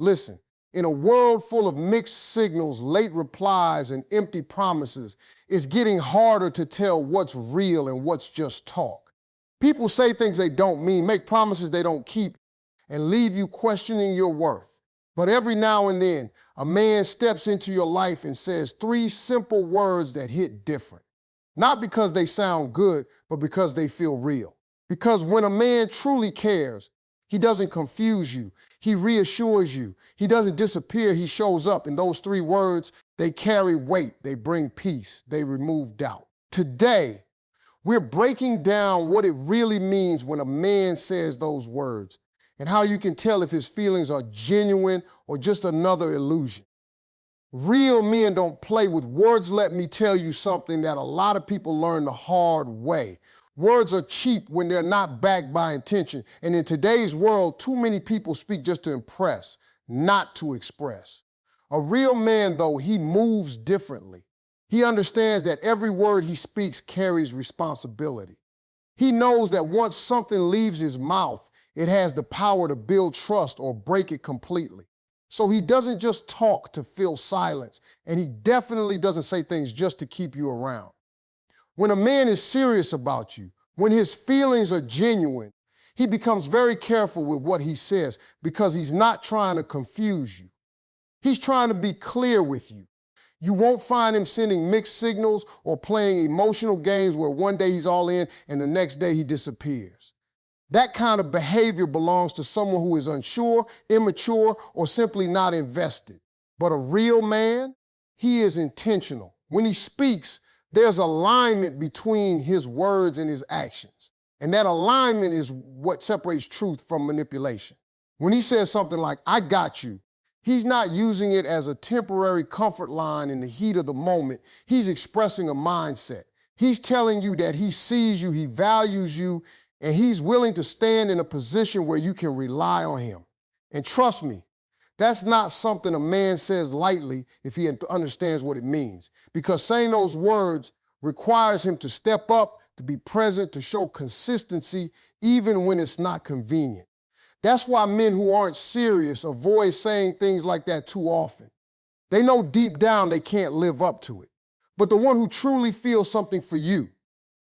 Listen, in a world full of mixed signals, late replies, and empty promises, it's getting harder to tell what's real and what's just talk. People say things they don't mean, make promises they don't keep, and leave you questioning your worth. But every now and then, a man steps into your life and says three simple words that hit different. Not because they sound good, but because they feel real. Because when a man truly cares, he doesn't confuse you. He reassures you. He doesn't disappear. He shows up. And those three words, they carry weight. They bring peace. They remove doubt. Today, we're breaking down what it really means when a man says those words and how you can tell if his feelings are genuine or just another illusion. Real men don't play with words. Let me tell you something that a lot of people learn the hard way. Words are cheap when they're not backed by intention. And in today's world, too many people speak just to impress, not to express. A real man, though, he moves differently. He understands that every word he speaks carries responsibility. He knows that once something leaves his mouth, it has the power to build trust or break it completely. So he doesn't just talk to fill silence, and he definitely doesn't say things just to keep you around. When a man is serious about you, when his feelings are genuine, he becomes very careful with what he says because he's not trying to confuse you. He's trying to be clear with you. You won't find him sending mixed signals or playing emotional games where one day he's all in and the next day he disappears. That kind of behavior belongs to someone who is unsure, immature, or simply not invested. But a real man, he is intentional. When he speaks, there's alignment between his words and his actions. And that alignment is what separates truth from manipulation. When he says something like, "I got you," he's not using it as a temporary comfort line in the heat of the moment. He's expressing a mindset. He's telling you that he sees you, he values you, and he's willing to stand in a position where you can rely on him. And trust me, that's not something a man says lightly if he understands what it means. Because saying those words requires him to step up, to be present, to show consistency, even when it's not convenient. That's why men who aren't serious avoid saying things like that too often. They know deep down they can't live up to it. But the one who truly feels something for you,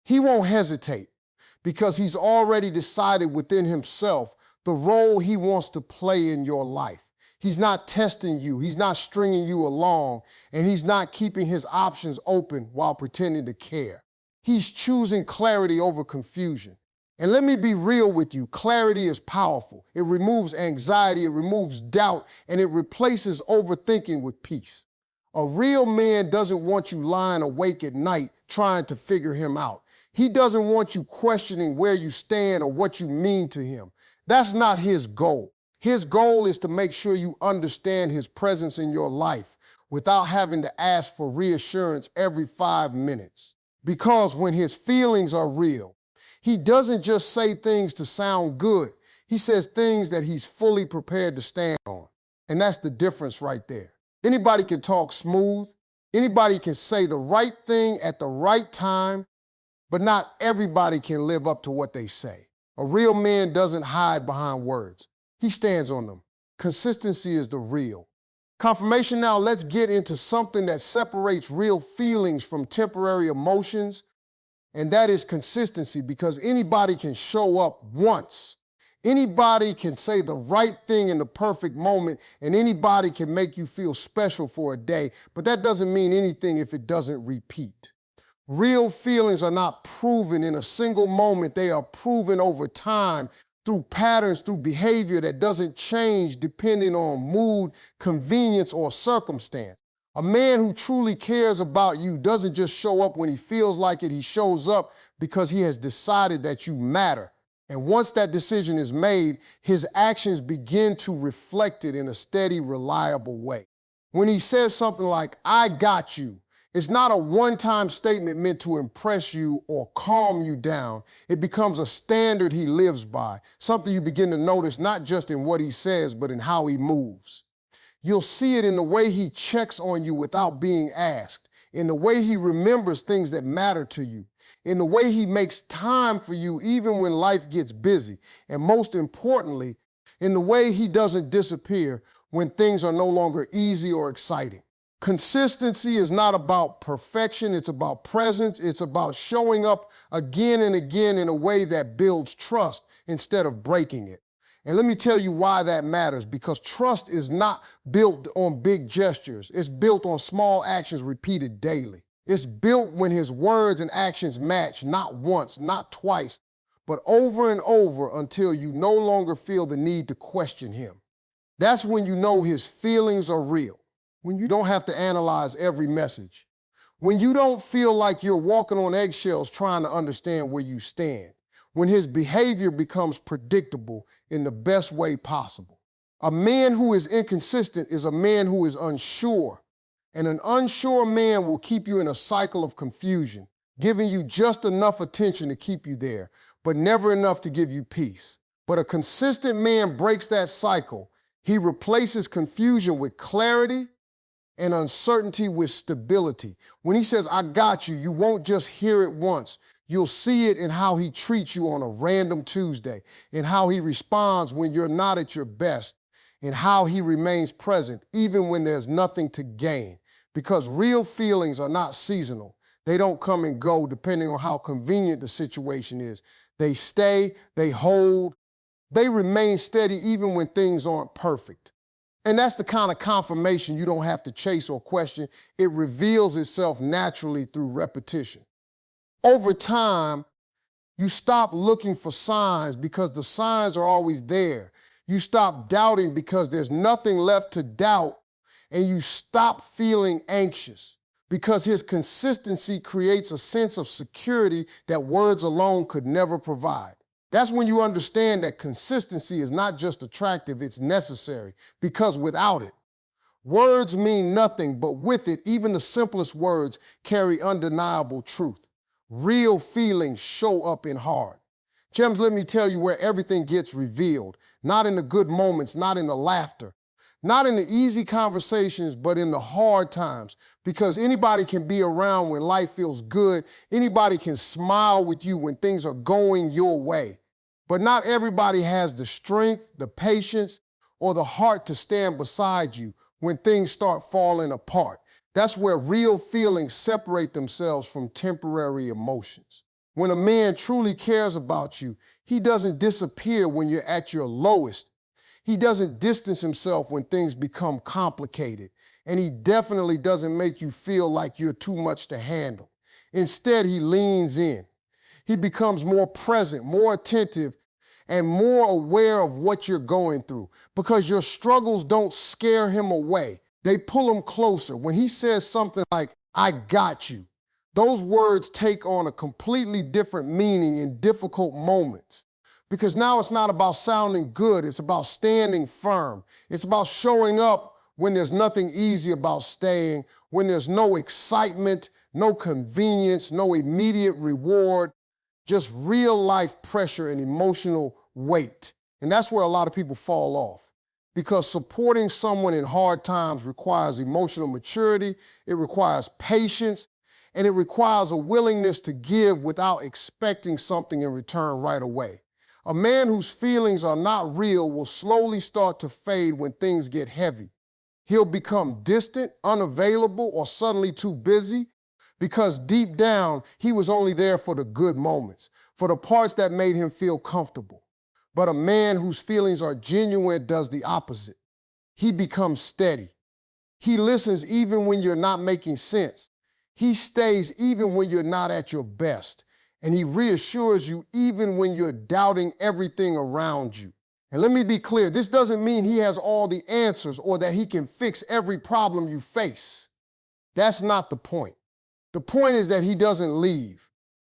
he won't hesitate because he's already decided within himself the role he wants to play in your life. He's not testing you, he's not stringing you along, and he's not keeping his options open while pretending to care. He's choosing clarity over confusion. And let me be real with you, clarity is powerful. It removes anxiety, it removes doubt, and it replaces overthinking with peace. A real man doesn't want you lying awake at night trying to figure him out. He doesn't want you questioning where you stand or what you mean to him. That's not his goal. His goal is to make sure you understand his presence in your life without having to ask for reassurance every 5 minutes. Because when his feelings are real, he doesn't just say things to sound good. He says things that he's fully prepared to stand on. And that's the difference right there. Anybody can talk smooth. Anybody can say the right thing at the right time, but not everybody can live up to what they say. A real man doesn't hide behind words. He stands on them. Consistency is the real. Confirmation now, let's get into something that separates real feelings from temporary emotions, and that is consistency, because anybody can show up once. Anybody can say the right thing in the perfect moment, and anybody can make you feel special for a day, but that doesn't mean anything if it doesn't repeat. Real feelings are not proven in a single moment. They are proven over time through patterns, through behavior that doesn't change depending on mood, convenience, or circumstance. A man who truly cares about you doesn't just show up when he feels like it. He shows up because he has decided that you matter. And once that decision is made, his actions begin to reflect it in a steady, reliable way. When he says something like, "I got you," it's not a one-time statement meant to impress you or calm you down. It becomes a standard he lives by, something you begin to notice not just in what he says, but in how he moves. You'll see it in the way he checks on you without being asked, in the way he remembers things that matter to you, in the way he makes time for you even when life gets busy, and most importantly, in the way he doesn't disappear when things are no longer easy or exciting. Consistency is not about perfection, it's about presence, it's about showing up again and again in a way that builds trust instead of breaking it. And let me tell you why that matters, because trust is not built on big gestures. It's built on small actions repeated daily. It's built when his words and actions match, not once, not twice, but over and over until you no longer feel the need to question him. That's when you know his feelings are real, when you don't have to analyze every message, when you don't feel like you're walking on eggshells trying to understand where you stand, when his behavior becomes predictable in the best way possible. A man who is inconsistent is a man who is unsure, and an unsure man will keep you in a cycle of confusion, giving you just enough attention to keep you there, but never enough to give you peace. But a consistent man breaks that cycle. He replaces confusion with clarity and uncertainty with stability. When he says, I got you, you won't just hear it once. You'll see it in how he treats you on a random Tuesday, in how he responds when you're not at your best, in how he remains present even when there's nothing to gain. Because real feelings are not seasonal. They don't come and go depending on how convenient the situation is. They stay, they hold, they remain steady even when things aren't perfect. And that's the kind of confirmation you don't have to chase or question. It reveals itself naturally through repetition. Over time, you stop looking for signs because the signs are always there. You stop doubting because there's nothing left to doubt, and you stop feeling anxious because his consistency creates a sense of security that words alone could never provide. That's when you understand that consistency is not just attractive, it's necessary, because without it, words mean nothing, but with it, even the simplest words carry undeniable truth. Real feelings show up in hard. Gems, let me tell you where everything gets revealed, not in the good moments, not in the laughter, not in the easy conversations, but in the hard times, because anybody can be around when life feels good. Anybody can smile with you when things are going your way. But not everybody has the strength, the patience, or the heart to stand beside you when things start falling apart. That's where real feelings separate themselves from temporary emotions. When a man truly cares about you, he doesn't disappear when you're at your lowest. He doesn't distance himself when things become complicated. And he definitely doesn't make you feel like you're too much to handle. Instead, he leans in. He becomes more present, more attentive, and more aware of what you're going through, because your struggles don't scare him away. They pull him closer. When he says something like, I got you, those words take on a completely different meaning in difficult moments. Because now it's not about sounding good, it's about standing firm. It's about showing up when there's nothing easy about staying, when there's no excitement, no convenience, no immediate reward, just real life pressure and emotional weight. And that's where a lot of people fall off. Because supporting someone in hard times requires emotional maturity, it requires patience, and it requires a willingness to give without expecting something in return right away. A man whose feelings are not real will slowly start to fade when things get heavy. He'll become distant, unavailable, or suddenly too busy, because deep down, he was only there for the good moments, for the parts that made him feel comfortable. But a man whose feelings are genuine does the opposite. He becomes steady. He listens even when you're not making sense. He stays even when you're not at your best. And he reassures you even when you're doubting everything around you. And let me be clear, this doesn't mean he has all the answers or that he can fix every problem you face. That's not the point. The point is that he doesn't leave.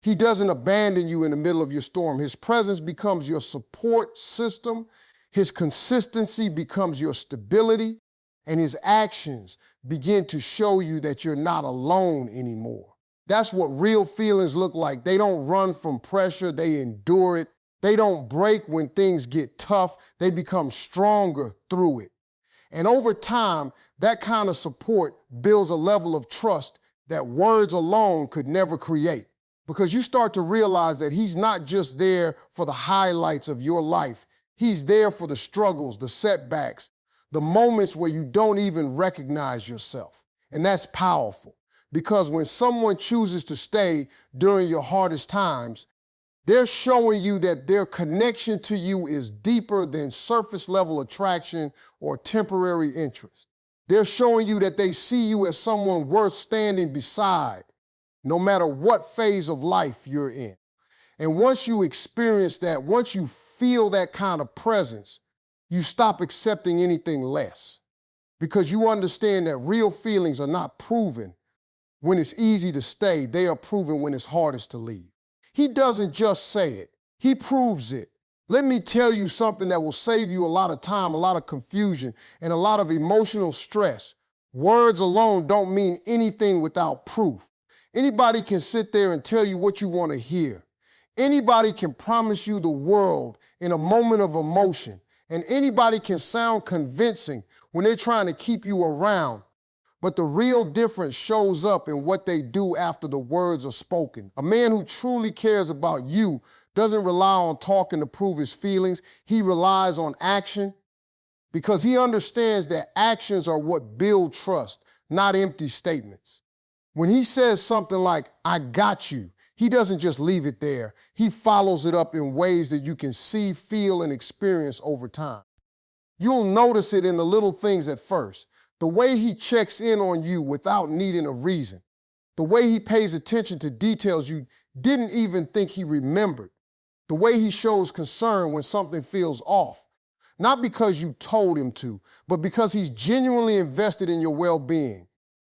He doesn't abandon you in the middle of your storm. His presence becomes your support system. His consistency becomes your stability. And his actions begin to show you that you're not alone anymore. That's what real feelings look like. They don't run from pressure, they endure it. They don't break when things get tough. They become stronger through it. And over time, that kind of support builds a level of trust that words alone could never create. Because you start to realize that he's not just there for the highlights of your life. He's there for the struggles, the setbacks, the moments where you don't even recognize yourself. And that's powerful, because when someone chooses to stay during your hardest times, they're showing you that their connection to you is deeper than surface level attraction or temporary interest. They're showing you that they see you as someone worth standing beside, no matter what phase of life you're in. And once you experience that, once you feel that kind of presence, you stop accepting anything less, because you understand that real feelings are not proven when it's easy to stay. They are proven when it's hardest to leave. He doesn't just say it, he proves it. Let me tell you something that will save you a lot of time, a lot of confusion, and a lot of emotional stress. Words alone don't mean anything without proof. Anybody can sit there and tell you what you want to hear. Anybody can promise you the world in a moment of emotion, and anybody can sound convincing when they're trying to keep you around. But the real difference shows up in what they do after the words are spoken. A man who truly cares about you doesn't rely on talking to prove his feelings. He relies on action, because he understands that actions are what build trust, not empty statements. When he says something like, "I got you," he doesn't just leave it there. He follows it up in ways that you can see, feel, and experience over time. You'll notice it in the little things at first. The way he checks in on you without needing a reason. The way he pays attention to details you didn't even think he remembered. The way he shows concern when something feels off. Not because you told him to, but because he's genuinely invested in your well-being.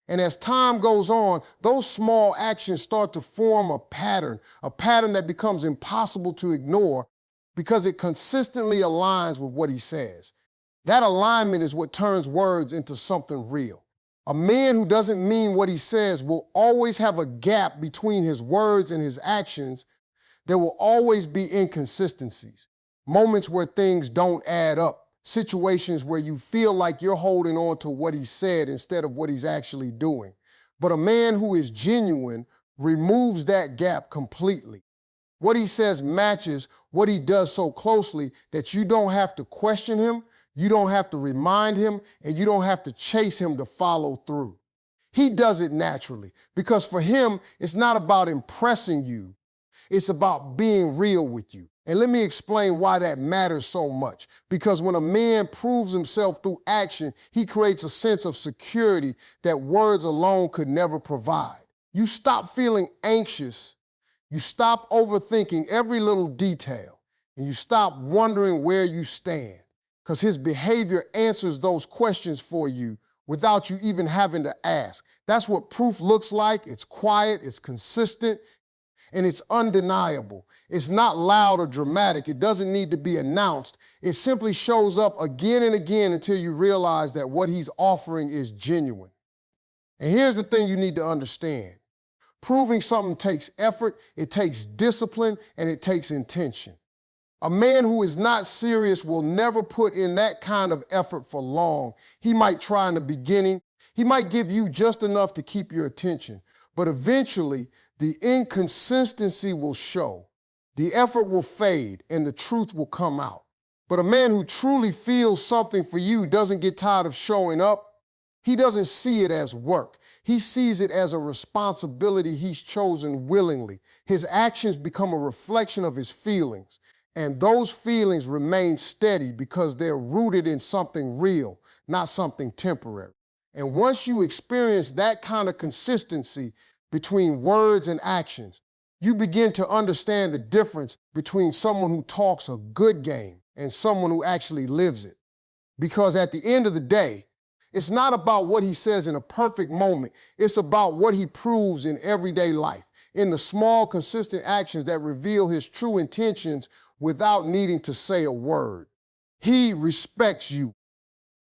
And as time goes on, those small actions start to form a pattern that becomes impossible to ignore because it consistently aligns with what he says. That alignment is what turns words into something real. A man who doesn't mean what he says will always have a gap between his words and his actions. There will always be inconsistencies, moments where things don't add up, situations where you feel like you're holding on to what he said instead of what he's actually doing. But a man who is genuine removes that gap completely. What he says matches what he does so closely that you don't have to question him, you don't have to remind him, and you don't have to chase him to follow through. He does it naturally, because for him, it's not about impressing you. It's about being real with you. And let me explain why that matters so much. Because when a man proves himself through action, he creates a sense of security that words alone could never provide. You stop feeling anxious, you stop overthinking every little detail, and you stop wondering where you stand. Because his behavior answers those questions for you without you even having to ask. That's what proof looks like. It's quiet, it's consistent, and it's undeniable. It's not loud or dramatic. It doesn't need to be announced. It simply shows up again and again until you realize that what he's offering is genuine. And here's the thing you need to understand. Proving something takes effort, it takes discipline, and it takes intention. A man who is not serious will never put in that kind of effort for long. He might try in the beginning. He might give you just enough to keep your attention. But eventually, the inconsistency will show. The effort will fade and the truth will come out. But a man who truly feels something for you doesn't get tired of showing up. He doesn't see it as work. He sees it as a responsibility he's chosen willingly. His actions become a reflection of his feelings. And those feelings remain steady because they're rooted in something real, not something temporary. And once you experience that kind of consistency between words and actions, you begin to understand the difference between someone who talks a good game and someone who actually lives it. Because at the end of the day, it's not about what he says in a perfect moment. It's about what he proves in everyday life, in the small, consistent actions that reveal his true intentions without needing to say a word. He respects you.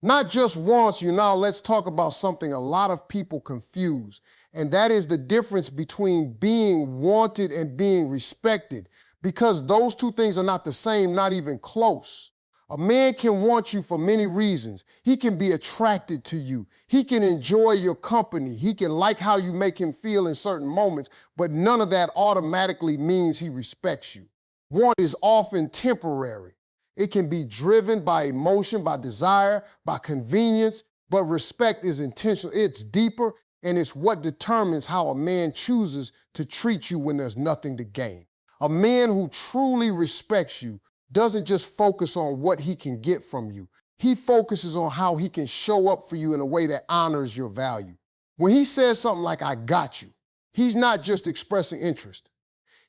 Not just wants you. Now let's talk about something a lot of people confuse, and that is the difference between being wanted and being respected, because those two things are not the same, not even close. A man can want you for many reasons. He can be attracted to you. He can enjoy your company. He can like how you make him feel in certain moments, but none of that automatically means he respects you. Want is often temporary. It can be driven by emotion, by desire, by convenience, but respect is intentional. It's deeper, and it's what determines how a man chooses to treat you when there's nothing to gain. A man who truly respects you doesn't just focus on what he can get from you. He focuses on how he can show up for you in a way that honors your value. When he says something like, I got you, he's not just expressing interest.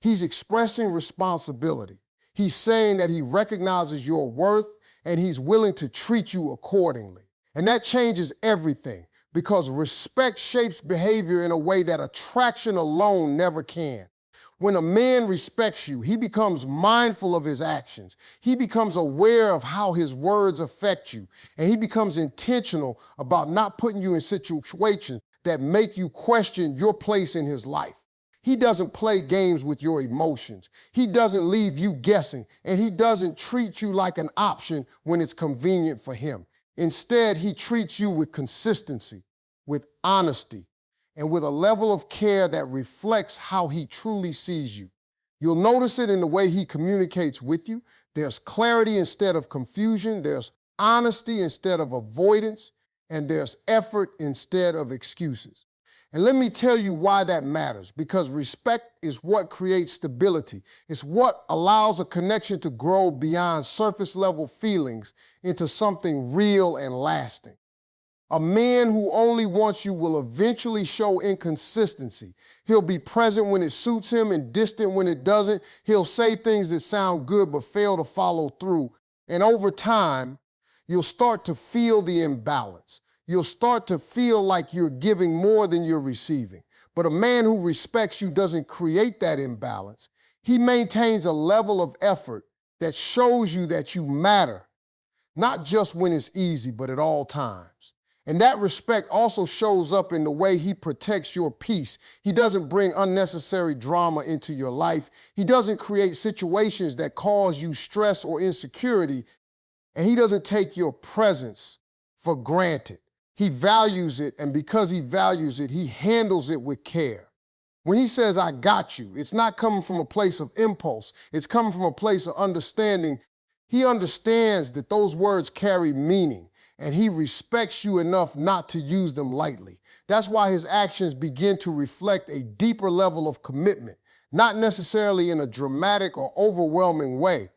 He's expressing responsibility. He's saying that he recognizes your worth and he's willing to treat you accordingly. And that changes everything because respect shapes behavior in a way that attraction alone never can. When a man respects you, he becomes mindful of his actions. He becomes aware of how his words affect you. And he becomes intentional about not putting you in situations that make you question your place in his life. He doesn't play games with your emotions. He doesn't leave you guessing. And he doesn't treat you like an option when it's convenient for him. Instead, he treats you with consistency, with honesty, and with a level of care that reflects how he truly sees you. You'll notice it in the way he communicates with you. There's clarity instead of confusion. There's honesty instead of avoidance. And there's effort instead of excuses. And let me tell you why that matters, because respect is what creates stability. It's what allows a connection to grow beyond surface level feelings into something real and lasting. A man who only wants you will eventually show inconsistency. He'll be present when it suits him and distant when it doesn't. He'll say things that sound good but fail to follow through. And over time, you'll start to feel the imbalance. You'll start to feel like you're giving more than you're receiving. But a man who respects you doesn't create that imbalance. He maintains a level of effort that shows you that you matter, not just when it's easy, but at all times. And that respect also shows up in the way he protects your peace. He doesn't bring unnecessary drama into your life. He doesn't create situations that cause you stress or insecurity. And he doesn't take your presence for granted. He values it, and because he values it, he handles it with care. When he says, I got you, it's not coming from a place of impulse. It's coming from a place of understanding. He understands that those words carry meaning, and he respects you enough not to use them lightly. That's why his actions begin to reflect a deeper level of commitment, not necessarily in a dramatic or overwhelming way,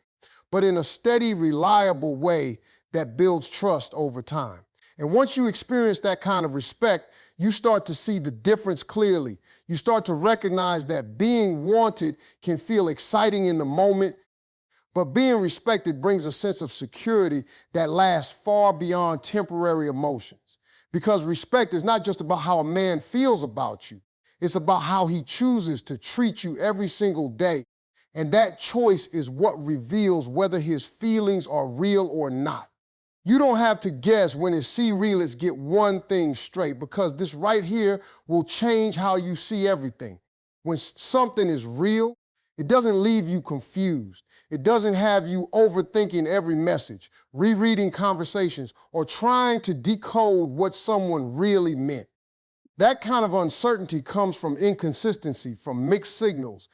but in a steady, reliable way that builds trust over time. And once you experience that kind of respect, you start to see the difference clearly. You start to recognize that being wanted can feel exciting in the moment, but being respected brings a sense of security that lasts far beyond temporary emotions. Because respect is not just about how a man feels about you. It's about how he chooses to treat you every single day. And that choice is what reveals whether his feelings are real or not. You don't have to guess when his see-realists get one thing straight, because this right here will change how you see everything. When something is real, it doesn't leave you confused. It doesn't have you overthinking every message, rereading conversations, or trying to decode what someone really meant. That kind of uncertainty comes from inconsistency, from mixed signals,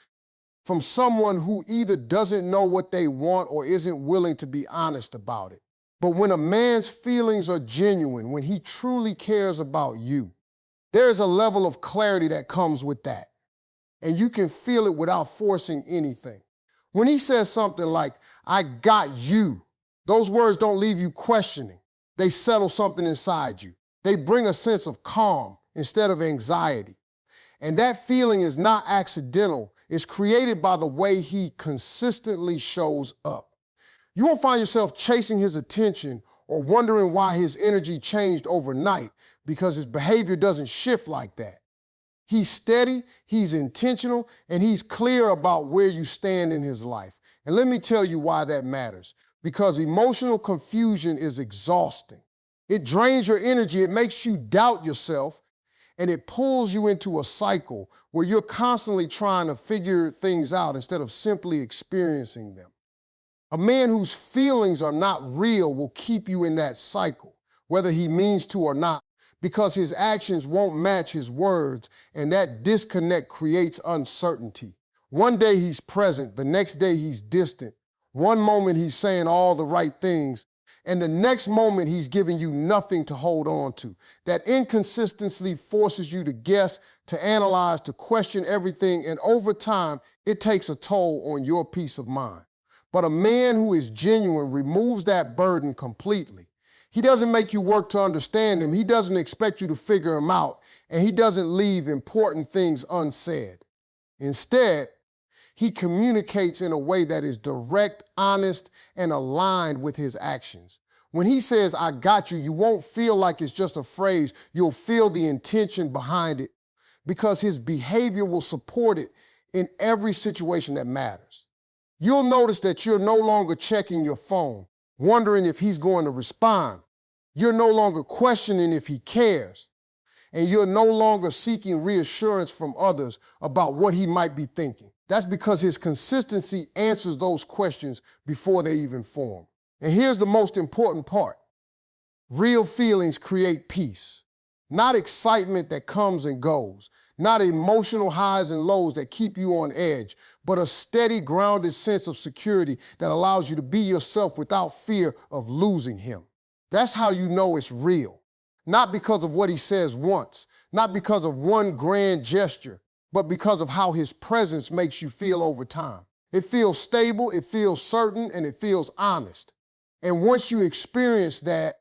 from someone who either doesn't know what they want or isn't willing to be honest about it. But when a man's feelings are genuine, when he truly cares about you, there's a level of clarity that comes with that. And you can feel it without forcing anything. When he says something like, I got you, those words don't leave you questioning. They settle something inside you. They bring a sense of calm instead of anxiety. And that feeling is not accidental. It's created by the way he consistently shows up. You won't find yourself chasing his attention or wondering why his energy changed overnight, because his behavior doesn't shift like that. He's steady, he's intentional, and he's clear about where you stand in his life. And let me tell you why that matters. Because emotional confusion is exhausting. It drains your energy, it makes you doubt yourself, and it pulls you into a cycle where you're constantly trying to figure things out instead of simply experiencing them. A man whose feelings are not real will keep you in that cycle, whether he means to or not, because his actions won't match his words, and that disconnect creates uncertainty. One day he's present, the next day he's distant. One moment he's saying all the right things, and the next moment he's giving you nothing to hold on to. That inconsistency forces you to guess, to analyze, to question everything, and over time, it takes a toll on your peace of mind. But a man who is genuine removes that burden completely. He doesn't make you work to understand him. He doesn't expect you to figure him out, and he doesn't leave important things unsaid. Instead, he communicates in a way that is direct, honest, and aligned with his actions. When he says, "I got you," you won't feel like it's just a phrase. You'll feel the intention behind it because his behavior will support it in every situation that matters. You'll notice that you're no longer checking your phone, wondering if he's going to respond. You're no longer questioning if he cares. And you're no longer seeking reassurance from others about what he might be thinking. That's because his consistency answers those questions before they even form. And here's the most important part. Real feelings create peace, not excitement that comes and goes, not emotional highs and lows that keep you on edge, but a steady, grounded sense of security that allows you to be yourself without fear of losing him. That's how you know it's real. Not because of what he says once, not because of one grand gesture, but because of how his presence makes you feel over time. It feels stable, it feels certain, and it feels honest. And once you experience that,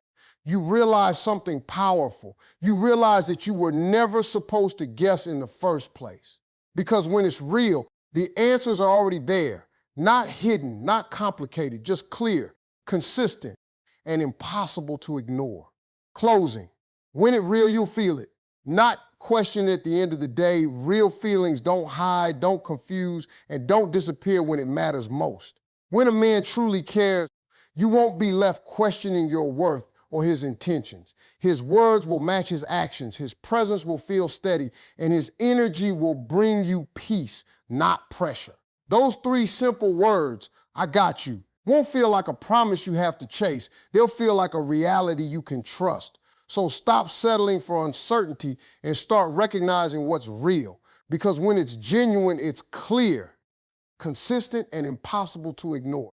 you realize something powerful. You realize that you were never supposed to guess in the first place. Because when it's real, the answers are already there, not hidden, not complicated, just clear, consistent, and impossible to ignore. Closing. When it's real, you'll feel it. Not question at the end of the day. Real feelings don't hide, don't confuse, and don't disappear when it matters most. When a man truly cares, you won't be left questioning your worth or his intentions. His words will match his actions, his presence will feel steady, and his energy will bring you peace, not pressure. Those three simple words, "I got you," won't feel like a promise you have to chase. They'll feel like a reality you can trust. So stop settling for uncertainty and start recognizing what's real. Because when it's genuine, it's clear, consistent, and impossible to ignore.